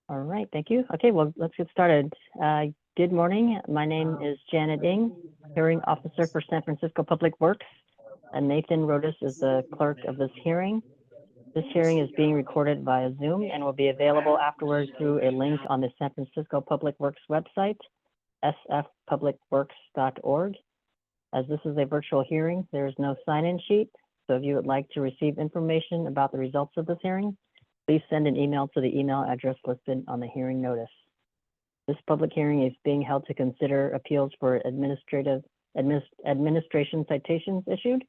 All right, thank you. Okay, well, let's get started. Good morning. My name is Janet Ng, Hearing Officer for San Francisco Public Works, and Nathan Rodas is the clerk of this hearing. This hearing is being recorded via Zoom and will be available afterwards through a link on the San Francisco Public Works website, sfpublicworks.org. As this is a virtual hearing, there is no sign-in sheet, so if you would like to receive information about the results of this hearing, please send an email to the email address listed on the hearing notice. This public hearing is being held to consider appeals for administration citations issued.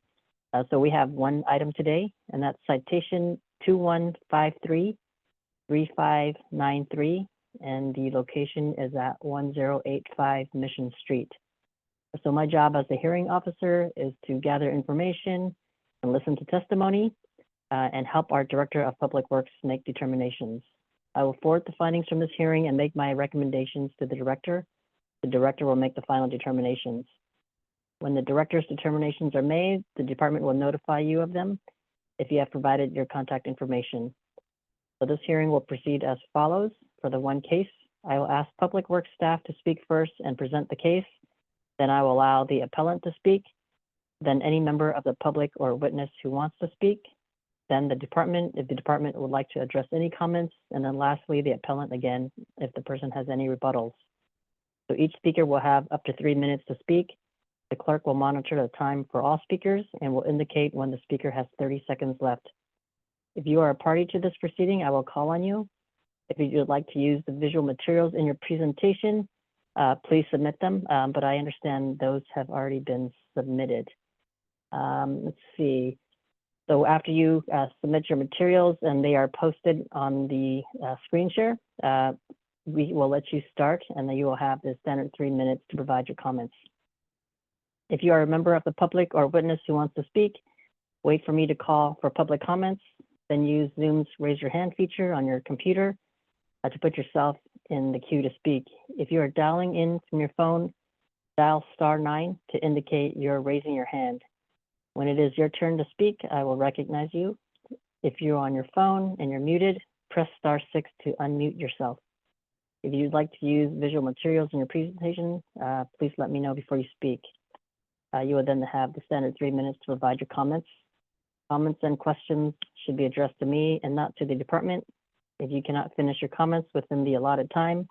So we have one item today, and that's citation 2153-3593, and the location is at 1085 Mission Street. So my job as the hearing officer is to gather information and listen to testimony and help our Director of Public Works make determinations. I will forward the findings from this hearing and make my recommendations to the Director. The Director will make the final determinations. When the Director's determinations are made, the Department will notify you of them if you have provided your contact information. So this hearing will proceed as follows. For the one case, I will ask Public Works staff to speak first and present the case. Then I will allow the appellant to speak, then any member of the public or witness who wants to speak, then the department, if the department would like to address any comments, and then lastly, the appellant again, if the person has any rebuttals. So each speaker will have up to 3 minutes to speak. The clerk will monitor the time for all speakers and will indicate when the speaker has 30 seconds left. If you are a party to this proceeding, I will call on you. If you would like to use the visual materials in your presentation, please submit them, but I understand those have already been submitted. Let's see. So after you submit your materials and they are posted on the screen share, we will let you start, and then you will have the standard 3 minutes to provide your comments. If you are a member of the public or witness who wants to speak, wait for me to call for public comments, then use Zoom's raise your hand feature on your computer to put yourself in the queue to speak. If you are dialing in from your phone, dial *9 to indicate you're raising your hand. When it is your turn to speak, I will recognize you. If you're on your phone and you're muted, press *6 to unmute yourself. If you'd like to use visual materials in your presentation, please let me know before you speak. You will then have the standard 3 minutes to provide your comments. Comments and questions should be addressed to me and not to the department. If you cannot finish your comments within the allotted time,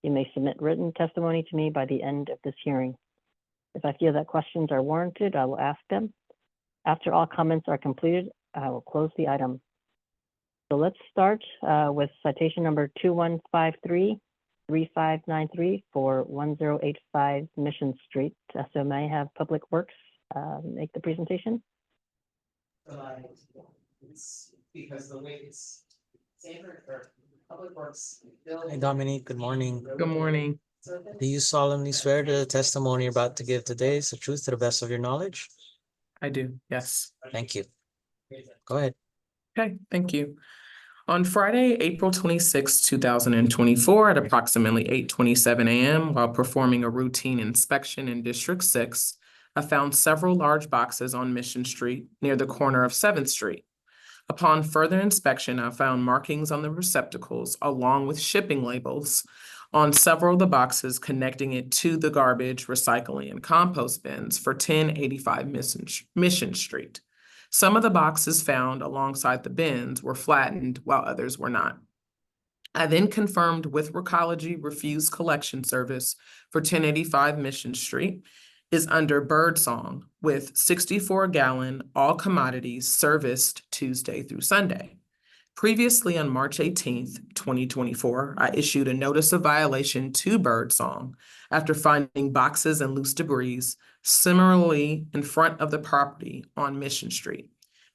you may submit written testimony to me by the end of this hearing. If I feel that questions are warranted, I will ask them. After all comments are completed, I will close the item. So let's start with citation number 2153-3593 for 1085 Mission Street. So may I have Public Works make the presentation? It's because the way it's standard for Public Works. Hi, Dominique. Good morning. Good morning. Do you solemnly swear that the testimony you're about to give today is the truth to the best of your knowledge? I do, yes. Thank you. Go ahead. Okay, thank you. On Friday, April 26, 2024, at approximately 8:27 a.m., while performing a routine inspection in District 6, I found several large boxes on Mission Street near the corner of 7th Street. Upon further inspection, I found markings on the receptacles along with shipping labels on several of the boxes connecting it to the garbage, recycling, and compost bins for 1085 Mission Street. Some of the boxes found alongside the bins were flattened while others were not. I then confirmed with Recology Refuse Collection Service for 1085 Mission Street is under Birdsong with 64-gallon all commodities serviced Tuesday through Sunday. Previously on March 18th, 2024, I issued a notice of violation to Birdsong after finding boxes and loose debris similarly in front of the property on Mission Street.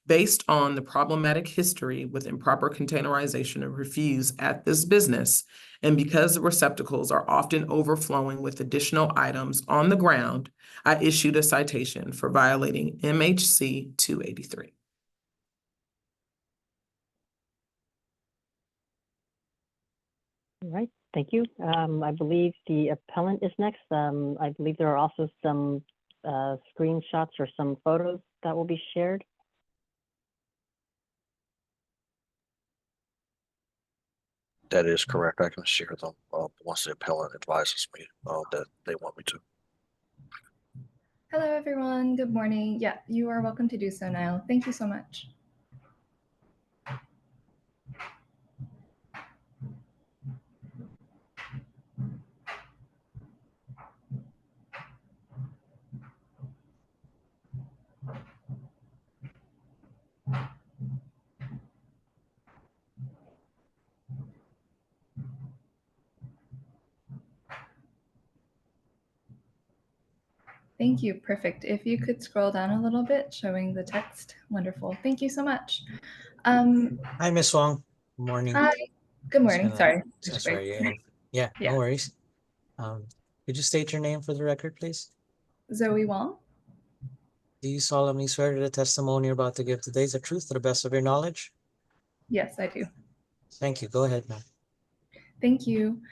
Based on the problematic history with improper containerization of refuse at this business, and because the receptacles are often overflowing with additional items on the ground, I issued a citation for violating MHC 283. All right, thank you. I believe the appellant is next. I believe there are also some screenshots or some photos that will be shared. That is correct. I can share them once the appellant advises me that they want me to. Hello, everyone. Good morning. Yeah, you are welcome to do so now. Thank you so much. Thank you. Perfect. If you could scroll down a little bit, showing the text. Wonderful. Thank you so much. Hi, Miss Wong. Good morning. Hi. Good Just morning. gonna Sorry. swear you in. Yeah, Yeah. no worries. Could you state your name for the record, please? Zoe Wong. Do you solemnly swear that the testimony you're about to give today is the truth to the best of your knowledge? Yes, I do. Thank you. Go ahead, ma'am. Thank you.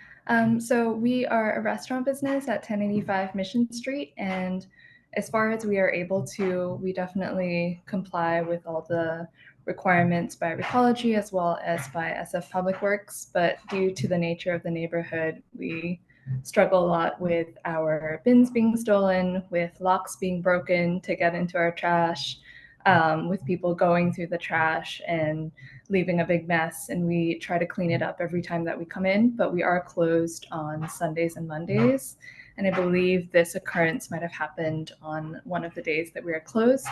So we are a restaurant business at 1085 Mission Street, and as far as we are able to, we definitely comply with all the requirements by Recology as well as by SF Public Works. But due to the nature of the neighborhood, we struggle a lot with our bins being stolen, with locks being broken to get into our trash, with people going through the trash and leaving a big mess, and we try to clean it up every time that we come in, but we are closed on Sundays and Mondays. And I believe this occurrence might have happened on one of the days that we are closed.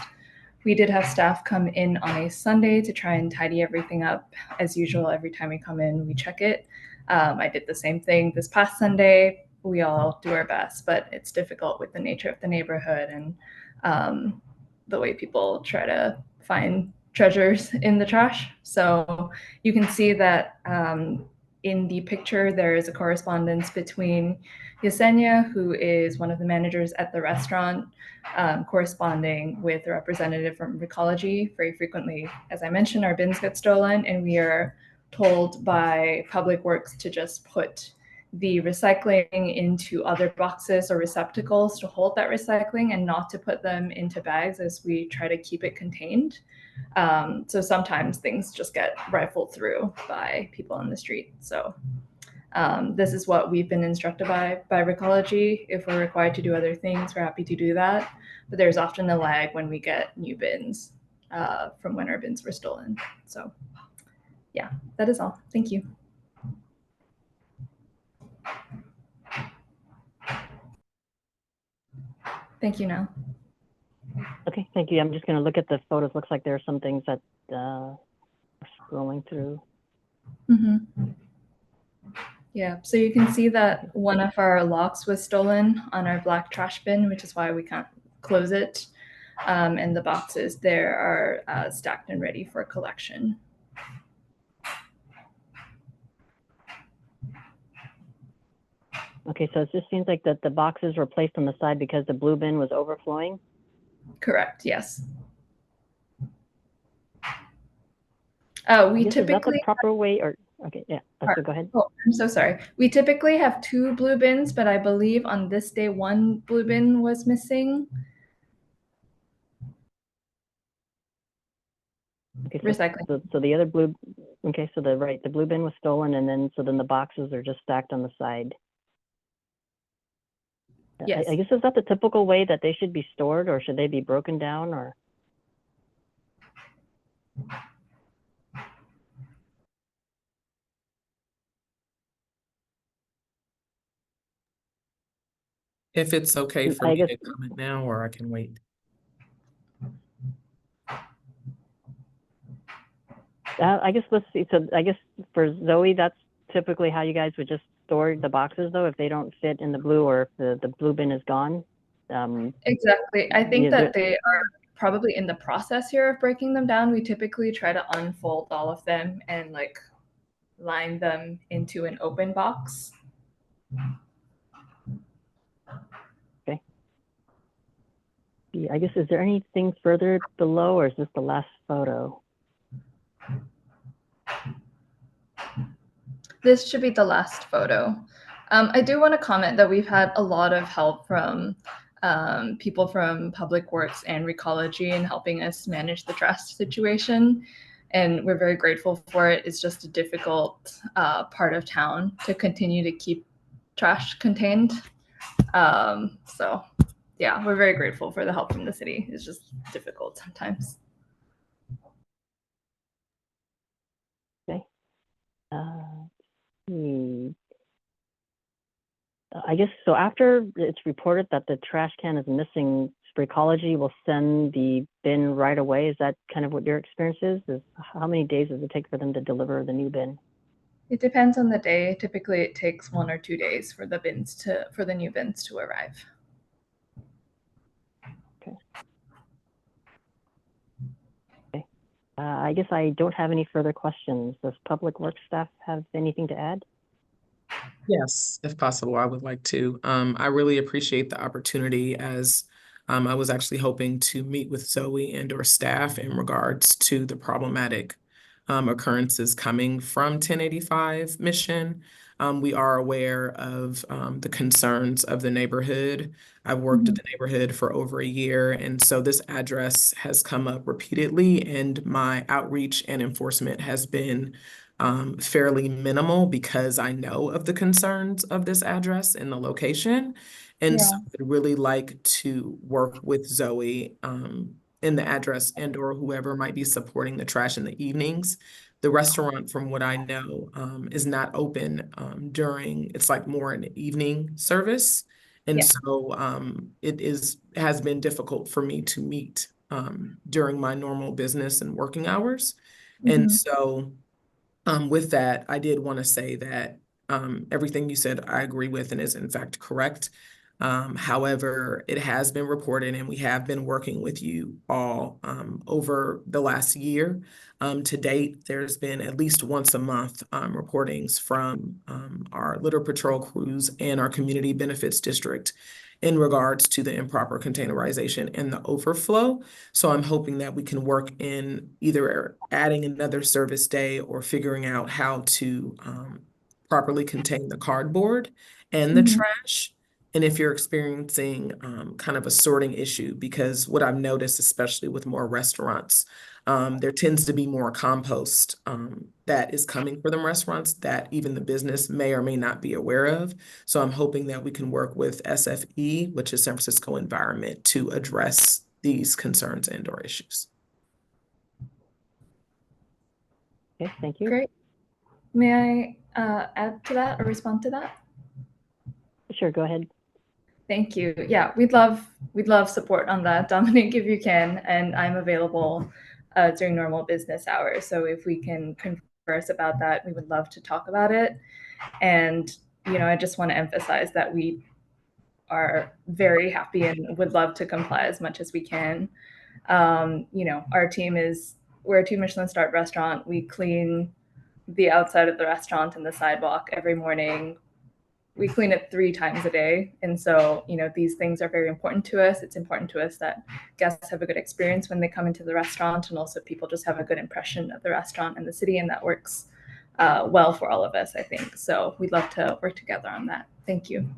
We did have staff come in on a Sunday to try and tidy everything up. As usual, every time we come in, we check it. I did the same thing this past Sunday. We all do our best, but it's difficult with the nature of the neighborhood and the way people try to find treasures in the trash. So you can see that in the picture, there is a correspondence between Yesenia, who is one of the managers at the restaurant, corresponding with a representative from Recology. Very frequently, as I mentioned, our bins get stolen, and we are told by Public Works to just put the recycling into other boxes or receptacles to hold that recycling and not to put them into bags as we try to keep it contained. So sometimes things just get rifled through by people on the street. So this is what we've been instructed by Recology. If we're required to do other things, we're happy to do that. But there's often a lag when we get new bins from when our bins were stolen. So yeah, that is all. Thank you. Thank you now. Okay, thank you. I'm just going to look at the photos. Looks like there are some things that scrolling through. Mm-hmm. Yeah, so you can see that one of our locks was stolen on our black trash bin, which is why we can't close it. And the boxes there are stacked and ready for collection. Okay, so it just seems like that the boxes were placed on the side because the blue bin was overflowing. Correct, yes. We I guess, is that typically the proper way, or okay, yeah. So go ahead. Oh, I'm so sorry. We typically have 2 blue bins, but I believe on this day 1 blue bin was missing. Okay, Recycling. So the other blue, okay, so the blue bin was stolen, and then the boxes are just stacked on the side. Yes. I guess, is that the typical way that they should be stored, or should they be broken down, or? If it's okay for I me guess- to comment now, or I can wait. I guess let's see. So I guess for Zoe, that's typically how you guys would just store the boxes, though, if they don't fit in the blue, or if the blue bin is gone. Exactly. I think Yeah, that they are probably in the process here of breaking them down. We typically try to unfold all of them and like line them into an open box. Okay. Yeah, I guess, is there anything further below, or is this the last photo? This should be the last photo. I do want to comment that we've had a lot of help from people from Public Works and Recology in helping us manage the trash situation. and we're very grateful for it. It's just a difficult part of town to continue to keep trash contained. So yeah, we're very grateful for the help from the city. It's just difficult sometimes. Okay. I guess so. After it's reported that the trash can is missing, Spraycology will send the bin right away. Is that kind of what your experience is? How many days does it take for them to deliver the new bin? It depends on the day. Typically, it takes 1 or 2 days for the new bins to arrive. I guess I don't have any further questions. Does Public Works staff have anything to add? Yes, if possible, I would like to. I really appreciate the opportunity as I was actually hoping to meet with Zoe and or staff in regards to the problematic occurrences coming from 1085 Mission. We are aware of the concerns of the neighborhood. I've worked at the neighborhood for over a year, and so this address has come up repeatedly, and my outreach and enforcement has been fairly minimal because I know of the concerns of this address and the location. And so I'd really like to work with Zoe in the address and or whoever might be supporting the trash in the evenings. The restaurant, from what I know, is not open during, it's like more an evening service. And Yeah. so has been difficult for me to meet during my normal business and working hours. And so with that, I did want to say that everything you said, I agree with and is in fact correct. However, it has been reported and we have been working with you all over the last year. To date, there's been at least once a month reportings from our litter patrol crews and our community benefits district in regards to the improper containerization and the overflow. So I'm hoping that we can work in either adding another service day or figuring out how to properly contain the cardboard and the trash. And if you're experiencing kind of a sorting issue, because what I've noticed, especially with more restaurants, there tends to be more compost that is coming for them restaurants that even the business may or may not be aware of. So I'm hoping that we can work with SFE, which is San Francisco Environment, to address these concerns and or issues. Okay, thank you. Great. May I add to that or respond to that? Sure, go ahead. Thank you. Yeah, we'd love support on that, Dominic, if you can, and I'm available during normal business hours. So if we can converse about that, we would love to talk about it. And I just want to emphasize that we are very happy and would love to comply as much as we can. Our team we're a 2 Michelin starred restaurant. We clean the outside of the restaurant and the sidewalk every morning. We clean it 3 times a day. And so, these things are very important to us. It's important to us that guests have a good experience when they come into the restaurant, and also people just have a good impression of the restaurant and the city, and that works well for all of us, I think. So we'd love to work together on that. Thank you.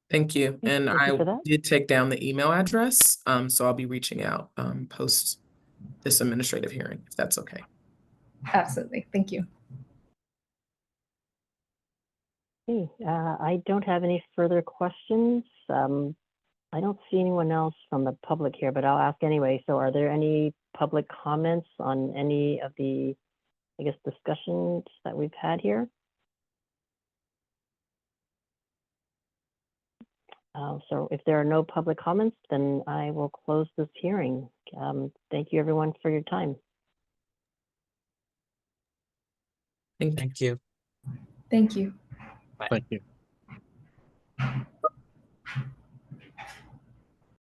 Thank you. And Thank you I for that. did take down the email address, so I'll be reaching out post this administrative hearing, if that's okay. Absolutely. Thank you. Okay, I don't have any further questions. I don't see anyone else from the public here, but I'll ask anyway. So are there any public comments on any of the, I guess, discussions that we've had here? So if there are no public comments, then I will close this hearing. Thank you everyone for your time. Thank you. Thank you. Thank you.